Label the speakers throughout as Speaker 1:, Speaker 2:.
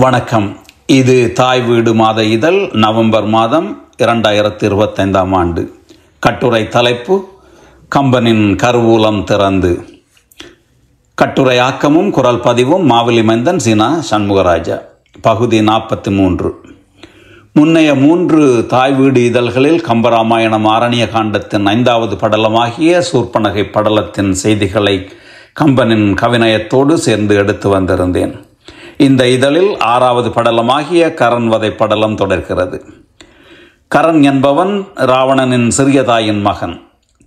Speaker 1: வணக்கம். இது தாய் வீடு மாத இதழ் நவம்பர் மாதம் 2025 ஆண்டு. கட்டுரை தலைப்பு கம்பனின் கருவூலம் திறந்து. கட்டுரை ஆக்கமும் குரல் பதிவும் மாவலி மைந்தன் சீனா சண்முகராஜா. பகுதி 43. முன்னைய 3 தாய் வீடு இதழ்களில் கம்பராமாயணம் ஆரணிய காண்டத்தின் 5வது படலமாகிய சூர்பனகை படலத்தின் செய்திகளை கம்பனின் கவிநயத்தோடு சேர்ந்து எடுத்து வந்திருந்தேன். இந்த இதழில் 6வது படலமாகிய கரன் வதை படலம் தொடர்கிறது. கரன் என்பவன் ராவணனின் சிறிய தாயின் மகன்.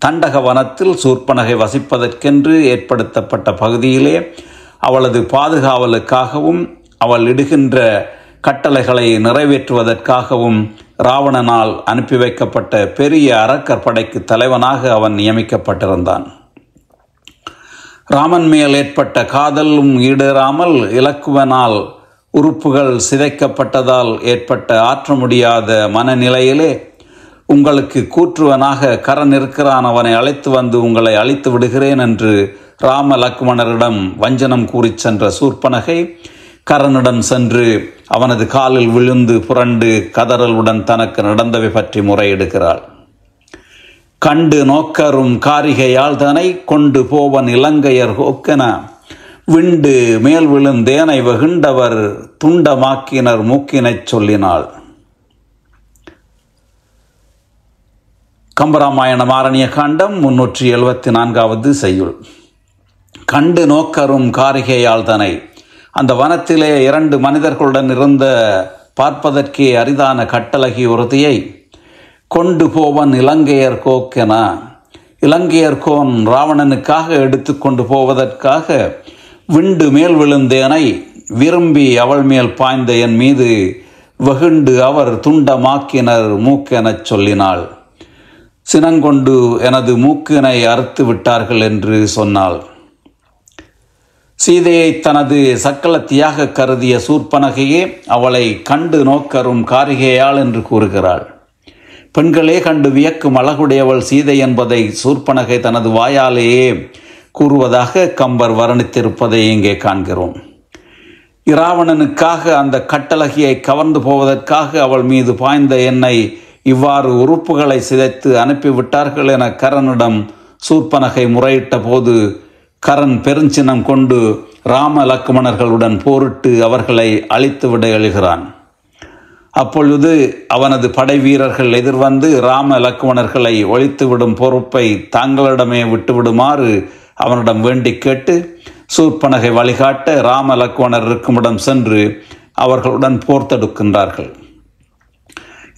Speaker 1: தண்டக வனத்தில் சூர்பனகை வசிப்பதற்கென்று ஏற்படுத்தப்பட்ட பகுதியிலே அவளது பாதுகாவலுக்காகவும் அவள் இடுகின்ற கட்டளைகளை நிறைவேற்றுவதற்காகவும் ராவணனால் அனுப்பி வைக்கப்பட்ட பெரிய அரக்கர் படைக்கு தலைவனாக அவன் நியமிக்கப்பட்டிருந்தான். ராமன் மேல் ஏற்பட்ட காதலும் ஈடேறாமல் இலக்குவனால் உறுப்புகள் சிதைக்கப்பட்டதால் ஏற்பட்ட ஆற்ற முடியாத மனநிலையிலே உங்களுக்கு கூற்றுவனாக கரன் இருக்கிறான், அவனை அழைத்து வந்து உங்களை அழித்து விடுகிறேன் என்று ராம லக்மணரிடம் வஞ்சனம் கூறி சென்ற சூர்பனகை கரனிடம் சென்று அவனது காலில் விழுந்து புரண்டு கதறலுடன் தனக்கு நடந்தவை பற்றி முறையிடுகிறாள். கண்டு நோக்கரும் காரிகையால் தனை கொண்டு போவன் இலங்கையர் ஹோக்கென விண்டு மேல் விழுந்தேனை வெகுண்டவர் துண்டமாக்கினர் மூக்கினைச் சொல்லினாள். கம்பராமாயணம் ஆரணிய காண்டம் 374வது செய்யுள். கண்டு நோக்கரும் காரிகையால் தனை. அந்த வனத்திலே 2 மனிதர்களுடன் இருந்த பார்ப்பதற்கே அரிதான கட்டழகி ஒருத்தியை கொண்டு போவன் இலங்கையர் கோக்கென, இலங்கையர் கோன் ராவணனுக்காக எடுத்து கொண்டு போவதற்காக விண்டு மேல் விழுந்தேனை விரும்பி அவள் மேல் பாய்ந்த என் மீது வெகுண்டு அவர் துண்டமாக்கினர் மூக்கெனச் சொல்லினாள். சினங்கொண்டு எனது மூக்கினை அறுத்து விட்டார்கள் என்று சொன்னாள். சீதையை தனது சக்களத்தியாக கருதிய சூர்பனகையே அவளை கண்டு நோக்கரும் காரிகையாள் என்று கூறுகிறாள். பெண்களே கண்டு வியக்கும் அழகுடையவள் சீதை என்பதை சூர்பனகை தனது வாயாலேயே கூறுவதாக கம்பர் வர்ணித்திருப்பதை இங்கே காண்கிறோம். இராவணனுக்காக அந்த கட்டழகியை கவர்ந்து போவதற்காக அவள் மீது பாய்ந்த என்னை இவ்வாறு உறுப்புகளை சிதைத்து அனுப்பிவிட்டார்கள் என கரனிடம் சூர்பனகை முறையிட்ட போது கரன் பெருஞ்சினம் கொண்டு ராம லக்மணர்களுடன் போரிட்டு அவர்களை அழித்துவிட எழுகிறான். அப்பொழுது அவனது படை வீரர்கள் எதிர்வந்து ராம லக்மணர்களை ஒழித்துவிடும் பொறுப்பை தாங்களிடமே விட்டுவிடுமாறு அவனிடம் வேண்டி கேட்டு சூர்பனகை வழிகாட்ட ராம லக்மணர் இருக்குமிடம் சென்று அவர்களுடன் போர் தொடுக்கின்றார்கள்.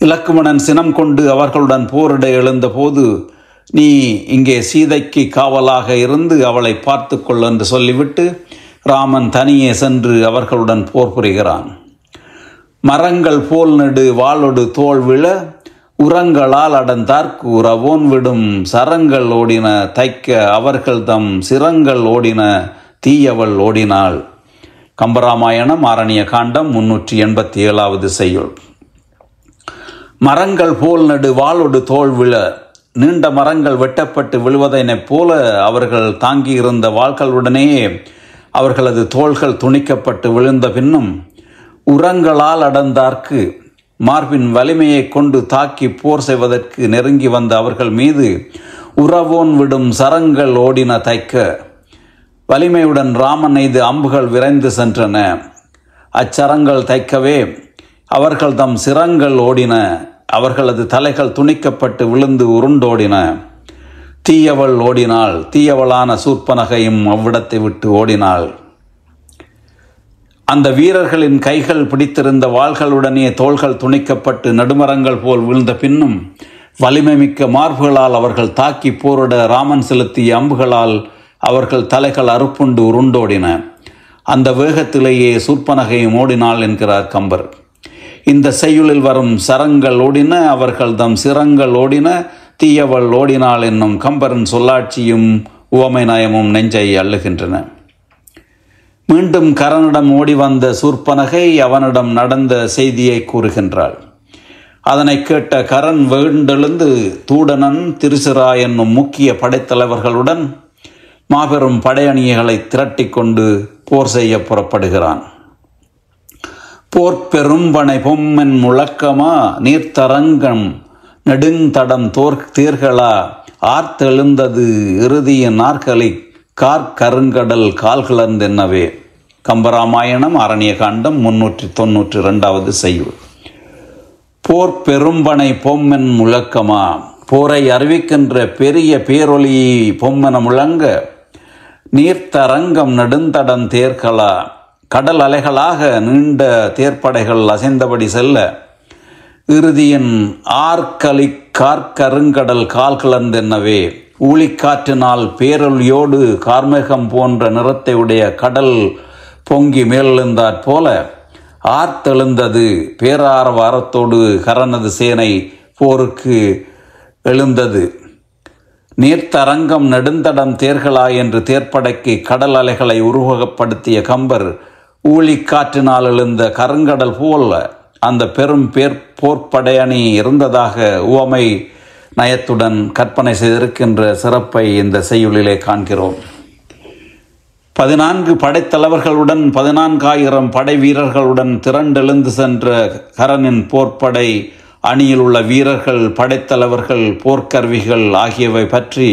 Speaker 1: இலக்குமணன் சினம் கொண்டு அவர்களுடன் போரிட எழுந்த போது, நீ இங்கே சீதைக்கு காவலாக இருந்து அவளை பார்த்து கொள் என்று சொல்லிவிட்டு ராமன் தனியே சென்று அவர்களுடன் போர் புரிகிறான். மரங்கள் போல் நெடு வாளொடு தோல் விழ உரங்களால் அடந்தார்க்கு உறவோன் விடும் சரங்கள் ஓடின தைக்க அவர்கள் தம் சிரங்கள் ஓடின தீயவள் ஓடினாள். கம்பராமாயணம் ஆரணிய காண்டம் 387வது செய்யுள். மரங்கள் போல் நெடு வாளொடு தோல் விழ. நீண்ட மரங்கள் வெட்டப்பட்டு விழுவதனைப் போல அவர்கள் தாங்கியிருந்த வாள்களுடனேயே அவர்களது தோள்கள் துணிக்கப்பட்டு விழுந்த பின்னும் உரங்களால் அடந்தார்க்கு, மார்பின் வலிமையை கொண்டு தாக்கி போர் செய்வதற்கு நெருங்கி வந்த அவர்கள் மீது உறவோன் விடும் சரங்கள் ஓடின தைக்க, வலிமையுடன் ராமன் எய்து அம்புகள் விரைந்து சென்றன. அச்சரங்கள் தைக்கவே அவர்கள் தம் சிரங்கள் ஓடின, அவர்களது தலைகள் துணிக்கப்பட்டு விழுந்து உருண்டோடின. தீயவள் ஓடினாள், தீயவளான சூர்பனகையும் அவ்விடத்தை விட்டு ஓடினாள். அந்த வீரர்களின் கைகள் பிடித்திருந்த வாள்களுடனே தோள்கள் துணிக்கப்பட்டு நடுமரங்கள் போல் வீழ்ந்த பின்னும் வலிமை மிக்க மார்புகளால் அவர்கள் தாக்கி போரிட ராமன் செலுத்திய அம்புகளால் அவர்கள் தலைகள் அறுப்புண்டு உருண்டோடின. அந்த வேகத்திலேயே சூர்பனகையும் ஓடினாள் என்கிறார் கம்பர். இந்த செய்யுளில் வரும் சரங்கள் ஓடின, அவர்கள் தம் சிரங்கள் ஓடின, தீயவள் ஓடினாள் என்னும் கம்பரின் சொல்லாட்சியும் உவமை நயமும் நெஞ்சை அள்ளுகின்றன. மீண்டும் கரனிடம் ஓடி வந்த சூர்பனகை அவனிடம் நடந்த செய்தியை கூறுகின்றாள். அதனை கேட்ட கரன் வேண்டெழுந்து தூடனன் திருசிரா என்னும் முக்கிய படைத்தலைவர்களுடன் மாபெரும் படையணிகளை திரட்டி கொண்டு போர் செய்ய புறப்படுகிறான். போர்ப்பெரும்பனை பொம்மென் முழக்கமா நீர்த்தரங்கம் நெடுந்தடம் தேர்களா ஆர்த்தெழுந்தது இறுதியின் நாற்களை கார்கருங்கடல் கால்கிளர்ந்தென்னவே. கம்பராமாயணம் அரணிய காண்டம் 392 செய்யுள். போர் பெரும்பனை பொம்மென் முழக்கமா, போரை அறிவிக்கின்ற பெரிய பேரொலி பொம்மென முழங்க, நீர்த்தரங்கம் நெடுந்தடம் தேர்களா, கடல் அலைகளாக நீண்ட தேர்ப்படைகள் அசைந்தபடி செல்ல, இறுதியின் ஆர்கலி கார்கருங்கடல் கால் கிளர்ந்தென்னவே. ஊழிக்காற்றினால் பேரொலியோடு கார்மேகம் போன்ற நிறத்தை உடைய கடல் பொங்கி மேலெழுந்தாற் போல ஆர்த்தெழுந்தது பேராரவாரத்தோடு கரனது சேனை போருக்கு எழுந்தது. நீர்த்தரங்கம் நெடுந்தடம் தேர்களா என்று தேர்ப்படைக்கு கடல் அலைகளை உருவகப்படுத்திய கம்பர் ஊழிக்காற்றினால் எழுந்த கருங்கடல் போல அந்த பெரும் போர்ப்படையணி இருந்ததாக உவமை நயத்துடன் கற்பனை செய்திருக்கின்ற சிறப்பை இந்த செய்யுளிலே காண்கிறோம். 14 படைத்தலைவர்களுடன் 14,000 படை வீரர்களுடன் திரண்டெழுந்து சென்ற கரனின் போர்ப்படை அணியில் உள்ள வீரர்கள், படைத்தலைவர்கள், போர்க்கருவிகள் ஆகியவை பற்றி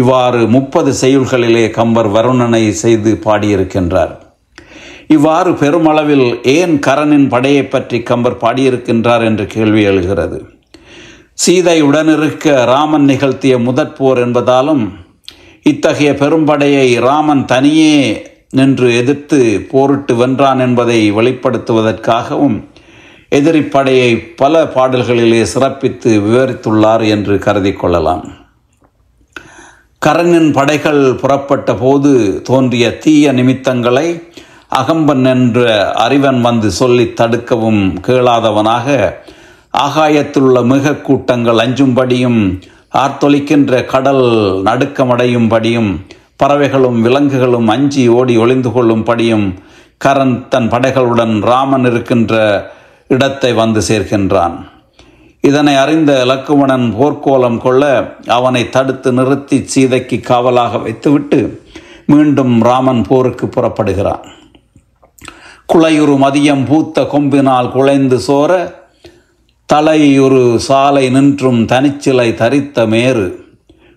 Speaker 1: இவ்வாறு 30 செய்யுள்களிலே கம்பர் வர்ணனை செய்து பாடியிருக்கின்றார். இவ்வாறு பெருமளவில் ஏன் கரனின் படையை பற்றி கம்பர் பாடியிருக்கின்றார் என்று கேள்வி எழுகிறது. சீதை உடனிருக்க ராமன் நிகழ்த்திய முதற் போர் என்பதாலும், இத்தகைய பெரும்படையை ராமன் தனியே நின்று எதிர்த்து போரிட்டு வென்றான் என்பதை வெளிப்படுத்துவதற்காகவும் எதிரிப்படையை பல பாடல்களிலே சிறப்பித்து விவரித்துள்ளார் என்று கருதி கொள்ளலாம். கரனின் படைகள் புறப்பட்ட போது தோன்றிய தீய நிமித்தங்களை அகம்பன் என்ற அறிவன் வந்து சொல்லி தடுக்கவும் கேளாதவனாக ஆகாயத்திலுள்ள மிக கூட்டங்கள் அஞ்சும்படியும் ஆர்த்தொலிக்கின்ற கடல் நடுக்கமடையும்படியும் பறவைகளும் விலங்குகளும் அஞ்சி ஓடி ஒளிந்து கொள்ளும்படியும் கரன் தன் படைகளுடன் ராமன் இருக்கின்ற இடத்தை வந்து சேர்க்கின்றான். இதனை அறிந்த லக்குவணன் போர்க்கோலம் கொள்ள அவனை தடுத்து நிறுத்தி சீதைக்கு காவலாக வைத்துவிட்டு மீண்டும் ராமன் போருக்கு புறப்படுகிறான். குளையுறு மதியம் பூத்த கொம்பினால் குலைந்து சோர, தலையுறு சாலை நின்றும் தனிச்சிலை தரித்த மேரு,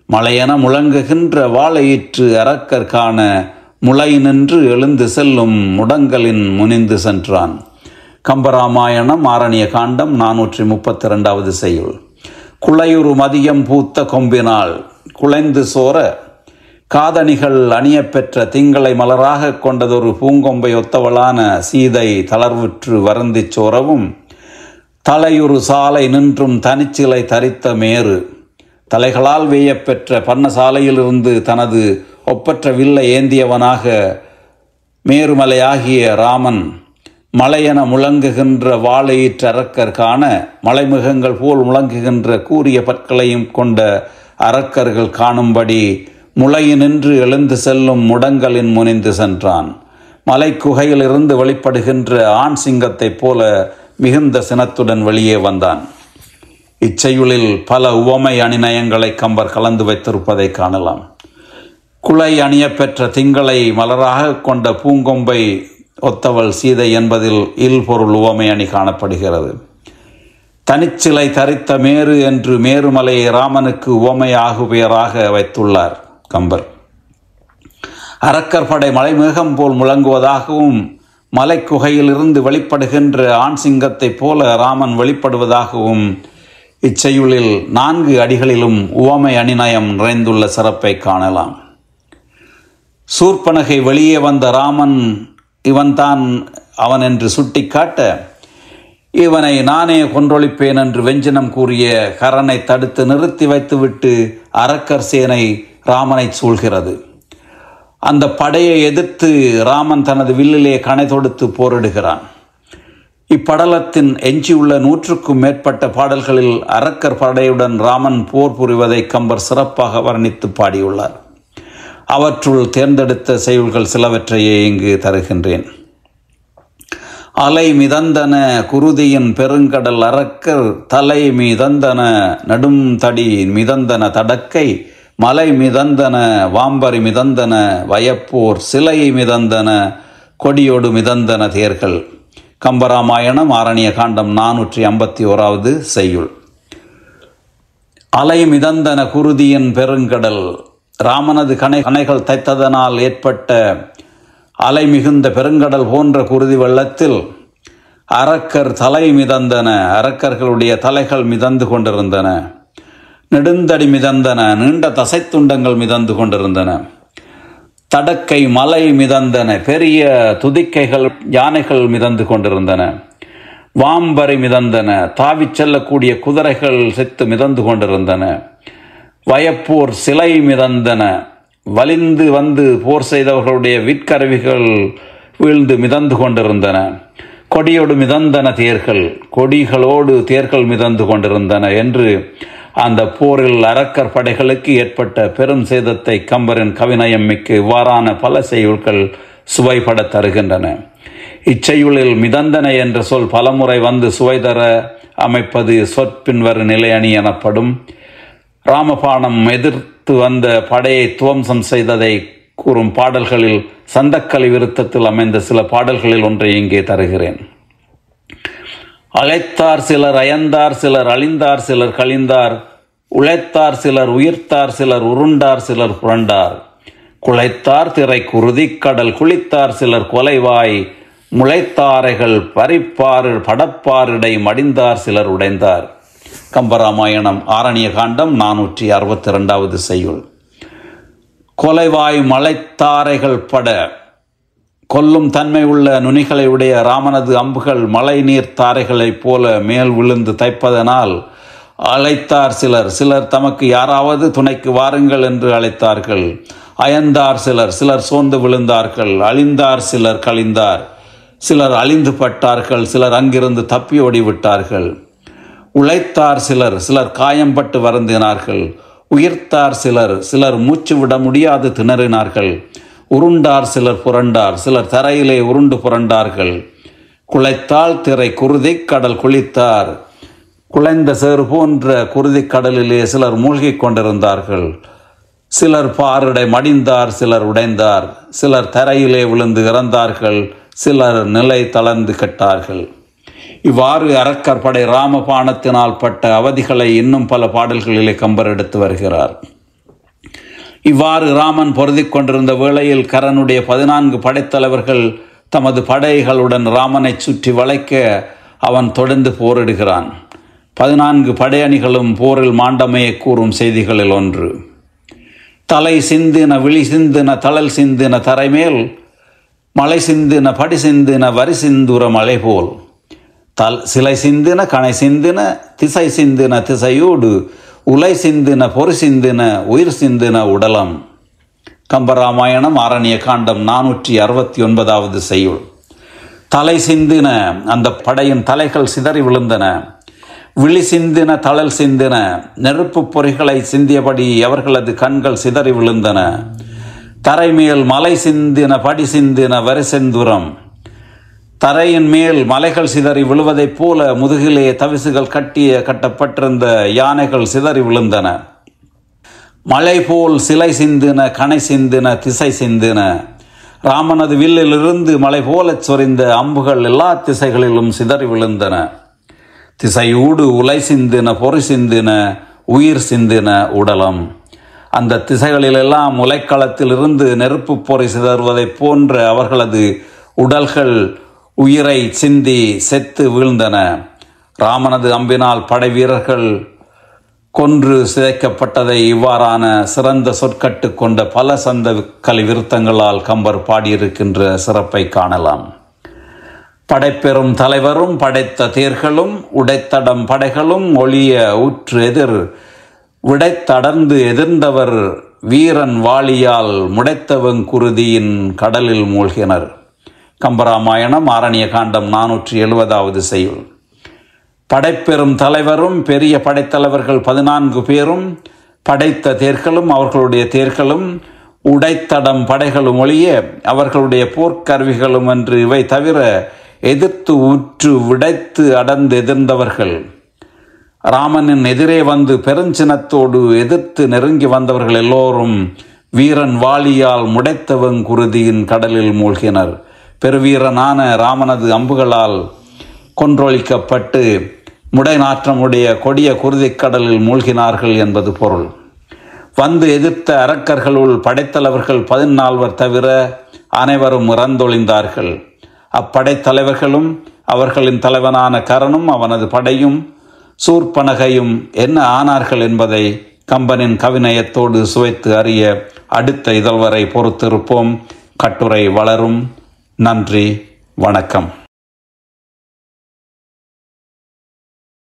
Speaker 1: மலையென முழங்குகின்ற வாழையிற்று அரக்கர் காண, முளை நின்று எழுந்து செல்லும் முடங்கலின் முனிந்து சென்றான். கம்பராமாயணம் ஆரணிய காண்டம் 432 செய்யுள். குளையுறு மதியம் பூத்த கொம்பினால் குலைந்து சோர, காதணிகள் அணியப்பெற்ற திங்களை மலராக கொண்டதொரு பூங்கொம்பை ஒத்தவளான சீதை தளர்வுற்று வருந்திச் சோரவும், தலையுறு சாலை நின்றும் தனிச்சிலை தரித்த மேரு, தலைகளால் வேயப்பெற்ற பர்ணசாலையிலிருந்து தனது ஒப்பற்ற வில்லை ஏந்தியவனாக மேருமலையாகிய ராமன், மலையென முழங்குகின்ற வாழையிற்று அரக்கர் காண, மலைமுகங்கள் போல் முழங்குகின்ற கூரிய பற்களையும் கொண்ட அரக்கர்கள் காணும்படி முளையினின்று எழுந்து செல்லும் முடங்கலின் முனிந்து சென்றான். மலைக்குகையிலிருந்து வெளிப்படுகின்ற ஆண் சிங்கத்தைப் போல மிகுந்த சினத்துடன் வெளியே வந்தான். இச்செய்யுளில் பல உவமை அணிநயங்களை கம்பர் கலந்து வைத்திருப்பதை காணலாம். குலை அணியப்பெற்ற திங்களை மலராக கொண்ட பூங்கொம்பை ஒத்தவள் சீதை என்பதில் இல்பொருள் உவமை அணி காணப்படுகிறது. தனிச்சிலை தரித்த மேரு என்று மேருமலையை ராமனுக்கு உவமையாகு பெயராக வைத்துள்ளார் கம்பர். அரக்கர் படை மலைமேகம் போல் முழங்குவதாகவும், மலைக்குகையிலிருந்து வெளிப்படுகின்ற ஆண் சிங்கத்தைப் போல ராமன் வெளிப்படுவதாகவும் இச்செய்யுளில் 4 அடிகளிலும் உவமை அணிநயம் நிறைந்துள்ள சிறப்பை காணலாம். சூர்பனகை வெளியே வந்த ராமன் இவன்தான் அவன் என்று சுட்டிக்காட்ட, இவனை நானே கொன்றொழிப்பேன் என்று வெஞ்சினம் கூறிய கரனை தடுத்து நிறுத்தி வைத்துவிட்டு அரக்கர் சேனை ராமனை சூழ்கிறது. அந்த படையை எதிர்த்து ராமன் தனது வில்லிலே கணை தொடுத்து போரிடுகிறான். இப்படலத்தின் எஞ்சியுள்ள 100க்கும் மேற்பட்ட பாடல்களில் அரக்கர் படையுடன் ராமன் போர் புரிவதை கம்பர் சிறப்பாக வர்ணித்து பாடியுள்ளார். அவற்றுள் தேர்ந்தெடுத்த செய்யுள்கள் சிலவற்றையே இங்கு தருகின்றேன். அலை மிதந்தன குருதியின் பெருங்கடல் அரக்கர், தலை மிதந்தன நடும் தடி மிதந்தன தடக்கை, மலை மிதந்தன வாம்பரி மிதந்தன வயப்போர், சிலை மிதந்தன கொடியோடு மிதந்தன தேர்கள், கம்பராமாயணம் ஆரணிய காண்டம் 451 செய்யுள். அலை மிதந்தன குருதியின் பெருங்கடல். ராமனது கணைகள் தைத்ததனால் ஏற்பட்ட அலை மிகுந்த பெருங்கடல் போன்ற குருதி வெள்ளத்தில் அரக்கர் தலை மிதந்தன. அரக்கர்களுடைய தலைகள் மிதந்து கொண்டிருந்தன. நெடுந்தடி மிதந்தன. நீண்ட தசைத்துண்டங்கள் மிதந்து கொண்டிருந்தன. தடக்கை மலை மிதந்தன. பெரிய துதிக்கைகள் யானைகள் மிதந்து கொண்டிருந்தன. வாம்பரை மிதந்தன. தாவிச் செல்லக்கூடிய குதிரைகள் செத்து மிதந்து கொண்டிருந்தன. வயப்போர் சிலை மிதந்தன. வலிந்து வந்து போர் செய்தவர்களுடைய விற்கருவிகள் வீழ்ந்து மிதந்து கொண்டிருந்தன. கொடியோடு மிதந்தன தேர்கள். கொடிகளோடு தேர்கள் மிதந்து கொண்டிருந்தன என்று அந்த போரில் அரக்கர் படைகளுக்கு ஏற்பட்ட பெரும் சேதத்தை கம்பரின் கவிநயம் மிக்க இவ்வாறான பல செய்யுள்கள் சுவைபட தருகின்றன. இச்செய்யுளில் மிதந்தன என்ற சொல் பலமுறை வந்து சுவை தர அமைப்பது சொற்பின்வரு நிலையணி எனப்படும். ராமபாணம் எதிர்த்து வந்த படையை துவம்சம் செய்ததை கூறும் பாடல்களில் சந்தக்கலி விருத்தத்தில் அமைந்த சில பாடல்களில் ஒன்றை இங்கே தருகிறேன். அழைத்தார் சிலர் அயந்தார், சிலர் அழிந்தார், சிலர் கழிந்தார். உழைத்தார் சிலர் உயிர்த்தார், சிலர் உருண்டார், சிலர் புரண்டார். குழைத்தார் திரை குருதி கடல் குளித்தார், சிலர் கொலைவாய் முளைத்தாரைகள் பறிப்பாறு படப்பாரிடை மடிந்தார், சிலர் உடைந்தார். கம்பராமாயணம் ஆரணிய காண்டம் 462 செய்யுள். கொலைவாய் மலைத்தாரைகள் பட. கொல்லும் தன்மை உள்ள நுனிகளை உடைய ராமனது அம்புகள் மழை நீர் தாரைகளைப் போல மேல் விழுந்து தைப்பதனால் அழைத்தார் சிலர். சிலர் தமக்கு யாராவது துணைக்கு வாருங்கள் என்று அழைத்தார்கள். அயந்தார் சிலர். சிலர் சோர்ந்து விழுந்தார்கள். அழிந்தார் சிலர் கழிந்தார். சிலர் அழிந்து பட்டார்கள். சிலர் அங்கிருந்து தப்பி ஓடிவிட்டார்கள். உழைத்தார் சிலர். சிலர் காயம்பட்டு வருந்தினார்கள். உயிர்த்தார் சிலர். சிலர் மூச்சு விட முடியாது திணறினார்கள். உருண்டார் சிலர் புரண்டார். சிலர் தரையிலே உருண்டு புரண்டார்கள். குழைத்தால் திரை குருதி கடல் குளித்தார். குழைந்த சேறு போன்ற குருதி கடலிலே சிலர் மூழ்கி கொண்டிருந்தார்கள். சிலர் பாரிடை மடிந்தார். சிலர் உடைந்தார். சிலர் தரையிலே விழுந்து இறந்தார்கள். சிலர் நிலை தளர்ந்து கெட்டார்கள். இவ்வாறு அரக்கர் படை ராமபாணத்தினால் பட்ட அவதிகளை இன்னும் பல பாடல்களிலே கம்பர் எடுத்து வருகிறார். இவ்வாறு ராமன் பொருதி கொண்டிருந்த வேளையில் கரனுடைய 14 படைத்தலைவர்கள் தமது படைகளுடன் ராமனை சுற்றி வளைக்க அவன் தொடர்ந்து போரிடுகிறான். 14 படையணிகளும் போரில் மாண்டமையை கூறும் செய்திகளில் ஒன்று. தலை சிந்தின விழி சிந்தின தளல் சிந்தின தரைமேல் மலை சிந்தின படி சிந்தின வரி சிந்துர மலை போல். சிலை சிந்தின கணை சிந்தின திசை சிந்தின திசையோடு உலை சிந்தின பொறி சிந்தின உயிர் சிந்தின உடலம். கம்பராமாயணம் ஆரணிய காண்டம் 469 செய்யுள். தலை சிந்தின. அந்த படையின் தலைகள் சிதறி விழுந்தன. விழி சிந்தின தளல் சிந்தின. நெருப்பு பொறிகளை சிந்தியபடி அவர்களது கண்கள் சிதறி விழுந்தன. தரைமேல் மலை சிந்தின படி சிந்தின வரி செந்துரம். தரையின் மேல் மலைகள் சிதறி விழுவதைப் போல முதுகிலே தவிசுகள் கட்டப்பட்டிருந்த யானைகள் சிதறி விழுந்தன. மலை போல் சிலை சிந்தின கணை சிந்தின திசை சிந்தின. ராமனது வில்லிலிருந்து மலை போல சொரிந்த அம்புகள் எல்லா திசைகளிலும் சிதறி விழுந்தன. திசையூடு உலை சிந்தின பொறி சிந்தின உயிர் சிந்தின உடலம். அந்த திசைகளிலெல்லாம் உலைக்களத்திலிருந்து நெருப்பு பொறி சிதறுவதைப் போன்ற அவர்களது உடல்கள் உயிரை சிந்தி செத்து வீழ்ந்தன. ராமனது அம்பினால் படை வீரர்கள் கொன்று சிதைக்கப்பட்டதை இவ்வாறான சிறந்த சொற்கட்டு கொண்ட பல சந்த கலி விருத்தங்களால் கம்பர் பாடியிருக்கின்ற சிறப்பை காணலாம். படைப்பெறும் தலைவரும் படைத்த தேர்களும் உடைத்தடம் படைகளும் ஒளிய ஊற்று எதிர் விடைத்தடர்ந்து எதிர்ந்தவர் வீரன் வாளியால் முடைத்தவங் குருதியின் கடலில் மூழ்கினர். கம்பராமாயணம் ஆரணிய காண்டம் 470 செய்யுள். படைப்பெறும் தலைவரும் பெரிய படைத்தலைவர்கள் 14 பேரும் படைத்த தேர்களும் அவர்களுடைய தேர்களும் உடைத்தடம் படைகளும் ஒழிய அவர்களுடைய போர்க்கருவிகளும் என்று இவை தவிர எதிர்த்து உற்று விடைத்து அடர்ந்து எதிர்ந்தவர்கள். ராமனின் எதிரே வந்து பெருஞ்சினத்தோடு எதிர்த்து நெருங்கி வந்தவர்கள் எல்லோரும் வீரன் வாளியால் முடைத்தவங் குருதியின் கடலில் மூழ்கினர். பெருவீரனான ராமனது அம்புகளால் கொன்றொழிக்கப்பட்டு முடை நாற்றமுடைய கொடிய குருதிக்கடலில் மூழ்கினார்கள் என்பது பொருள். வந்து எதிர்த்த அரக்கர்களுள் படைத்தலைவர்கள் 14 தவிர அனைவரும் இறந்தொழிந்தார்கள். அப்படைத்தலைவர்களும் அவர்களின் தலைவனான கரனும் அவனது படையும் சூர்பனகையும் என்ன ஆனார்கள் என்பதை கம்பனின் கவிநயத்தோடு சுவைத்து அறிய அடுத்த இதழ் வரை பொறுத்திருப்போம். கட்டுரை வளரும். நன்றி, வணக்கம்.